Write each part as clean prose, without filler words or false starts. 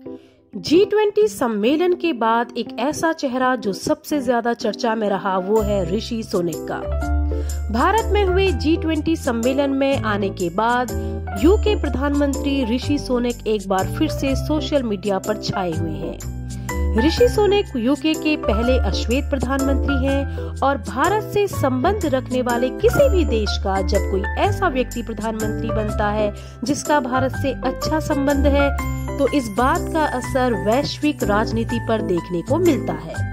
G20 सम्मेलन के बाद एक ऐसा चेहरा जो सबसे ज्यादा चर्चा में रहा वो है ऋषि सुनक का। भारत में हुए G20 सम्मेलन में आने के बाद यूके प्रधानमंत्री ऋषि सुनक एक बार फिर से सोशल मीडिया पर छाए हुए हैं। ऋषि सुनक यूके के पहले अश्वेत प्रधानमंत्री हैं और भारत से संबंध रखने वाले किसी भी देश का जब कोई ऐसा व्यक्ति प्रधानमंत्री बनता है जिसका भारत से अच्छा संबंध है तो इस बात का असर वैश्विक राजनीति पर देखने को मिलता है।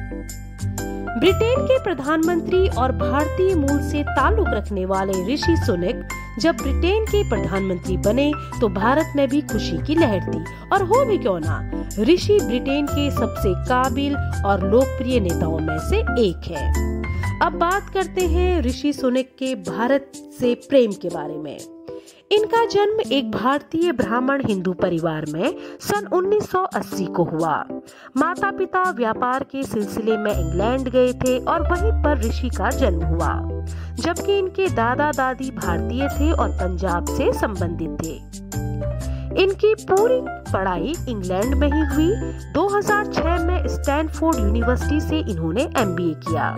ब्रिटेन के प्रधानमंत्री और भारतीय मूल से ताल्लुक रखने वाले ऋषि सुनक जब ब्रिटेन के प्रधानमंत्री बने तो भारत में भी खुशी की लहर थी और हो भी क्यों ना, ऋषि ब्रिटेन के सबसे काबिल और लोकप्रिय नेताओं में से एक है। अब बात करते हैं ऋषि सुनक के भारत से प्रेम के बारे में। इनका जन्म एक भारतीय ब्राह्मण हिंदू परिवार में सन 1980 को हुआ। माता पिता व्यापार के सिलसिले में इंग्लैंड गए थे और वहीं पर ऋषि का जन्म हुआ, जबकि इनके दादा दादी भारतीय थे और पंजाब से संबंधित थे। इनकी पूरी पढ़ाई इंग्लैंड में ही हुई। 2006 में स्टैनफोर्ड यूनिवर्सिटी से इन्होंने MBA किया।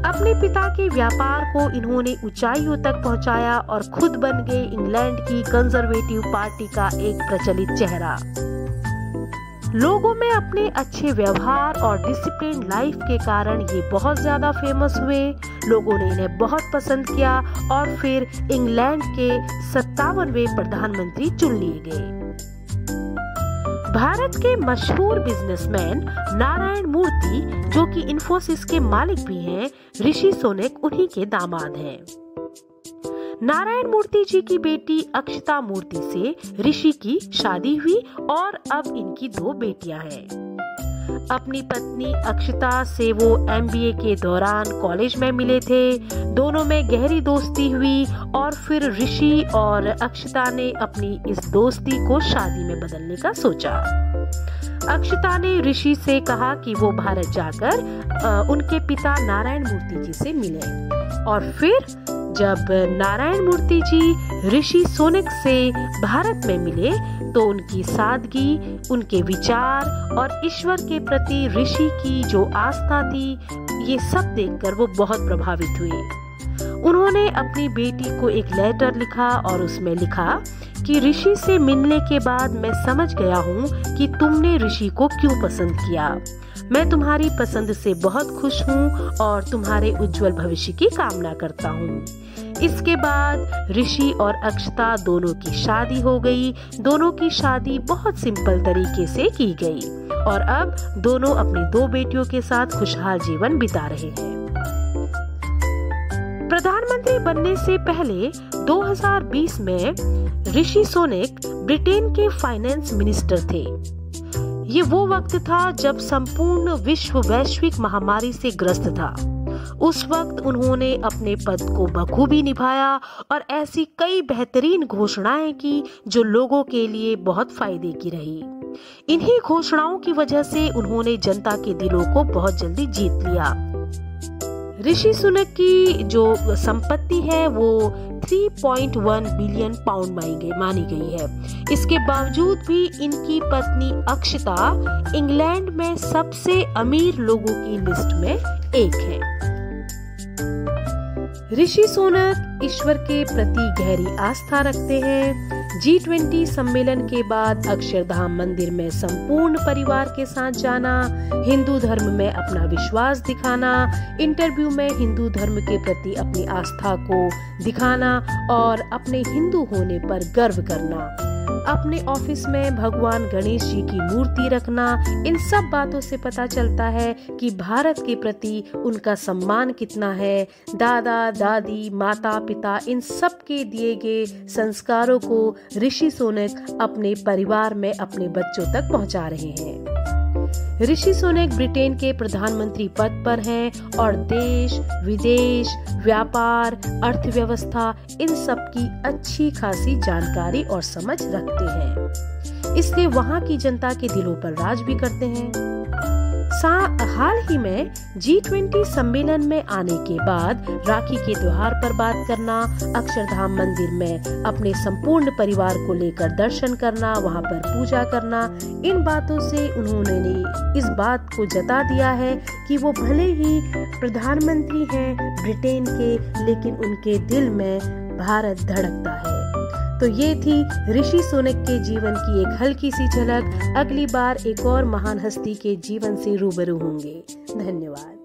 अपने पिता के व्यापार को इन्होंने ऊंचाइयों तक पहुंचाया और खुद बन गए इंग्लैंड की कंजर्वेटिव पार्टी का एक प्रचलित चेहरा। लोगों में अपने अच्छे व्यवहार और डिसिप्लिन लाइफ के कारण ये बहुत ज्यादा फेमस हुए। लोगों ने इन्हें बहुत पसंद किया और फिर इंग्लैंड के 57वें प्रधानमंत्री चुन लिए गए। भारत के मशहूर बिजनेसमैन नारायण मूर्ति, जो कि इन्फोसिस के मालिक भी हैं, ऋषि सुनक उन्हीं के दामाद हैं। नारायण मूर्ति जी की बेटी अक्षता मूर्ति से ऋषि की शादी हुई और अब इनकी 2 बेटियां हैं। अपनी पत्नी अक्षता से वो MBA के दौरान कॉलेज में मिले थे। दोनों में गहरी दोस्ती हुई और फिर ऋषि और अक्षता ने अपनी इस दोस्ती को शादी में बदलने का सोचा। अक्षता ने ऋषि से कहा कि वो भारत जाकर उनके पिता नारायण मूर्ति जी से मिले और फिर जब नारायण मूर्ति जी ऋषि सुनक से भारत में मिले तो उनकी सादगी, उनके विचार और ईश्वर के प्रति ऋषि की जो आस्था थी, ये सब देखकर वो बहुत प्रभावित हुए। उन्होंने अपनी बेटी को एक लेटर लिखा और उसमें लिखा कि ऋषि से मिलने के बाद मैं समझ गया हूँ कि तुमने ऋषि को क्यों पसंद किया। मैं तुम्हारी पसंद से बहुत खुश हूँ और तुम्हारे उज्जवल भविष्य की कामना करता हूँ। इसके बाद ऋषि और अक्षता दोनों की शादी हो गई। दोनों की शादी बहुत सिंपल तरीके से की गई और अब दोनों अपनी 2 बेटियों के साथ खुशहाल जीवन बिता रहे हैं। प्रधानमंत्री बनने से पहले 2020 में ऋषि सुनक ब्रिटेन के फाइनेंस मिनिस्टर थे। ये वो वक्त था जब संपूर्ण विश्व वैश्विक महामारी से ग्रस्त था। उस वक्त उन्होंने अपने पद को बखूबी निभाया और ऐसी कई बेहतरीन घोषणाएं की जो लोगों के लिए बहुत फायदे की रही। इन्हीं घोषणाओं की वजह से उन्होंने जनता के दिलों को बहुत जल्दी जीत लिया। ऋषि सुनक की जो संपत्ति है वो 3.1 बिलियन पाउंड मानी गई है। इसके बावजूद भी इनकी पत्नी अक्षता इंग्लैंड में सबसे अमीर लोगों की लिस्ट में एक है। ऋषि सुनक ईश्वर के प्रति गहरी आस्था रखते हैं। G20 सम्मेलन के बाद अक्षरधाम मंदिर में संपूर्ण परिवार के साथ जाना, हिंदू धर्म में अपना विश्वास दिखाना, इंटरव्यू में हिंदू धर्म के प्रति अपनी आस्था को दिखाना और अपने हिंदू होने पर गर्व करना, अपने ऑफिस में भगवान गणेश जी की मूर्ति रखना, इन सब बातों से पता चलता है कि भारत के प्रति उनका सम्मान कितना है। दादा दादी, माता पिता, इन सब के दिए गए संस्कारों को ऋषि सुनक अपने परिवार में अपने बच्चों तक पहुंचा रहे हैं। ऋषि सुनक ब्रिटेन के प्रधानमंत्री पद पर हैं और देश, विदेश, व्यापार, अर्थव्यवस्था, इन सब की अच्छी खासी जानकारी और समझ रखते हैं। इसलिए वहाँ की जनता के दिलों पर राज भी करते हैं। हाल ही में G20 सम्मेलन में आने के बाद राखी के त्योहार पर बात करना, अक्षरधाम मंदिर में अपने संपूर्ण परिवार को लेकर दर्शन करना, वहां पर पूजा करना, इन बातों से उन्होंने इस बात को जता दिया है कि वो भले ही प्रधानमंत्री हैं ब्रिटेन के, लेकिन उनके दिल में भारत धड़कता है। तो ये थी ऋषि सुनक के जीवन की एक हल्की सी झलक। अगली बार एक और महान हस्ती के जीवन से रूबरू होंगे। धन्यवाद।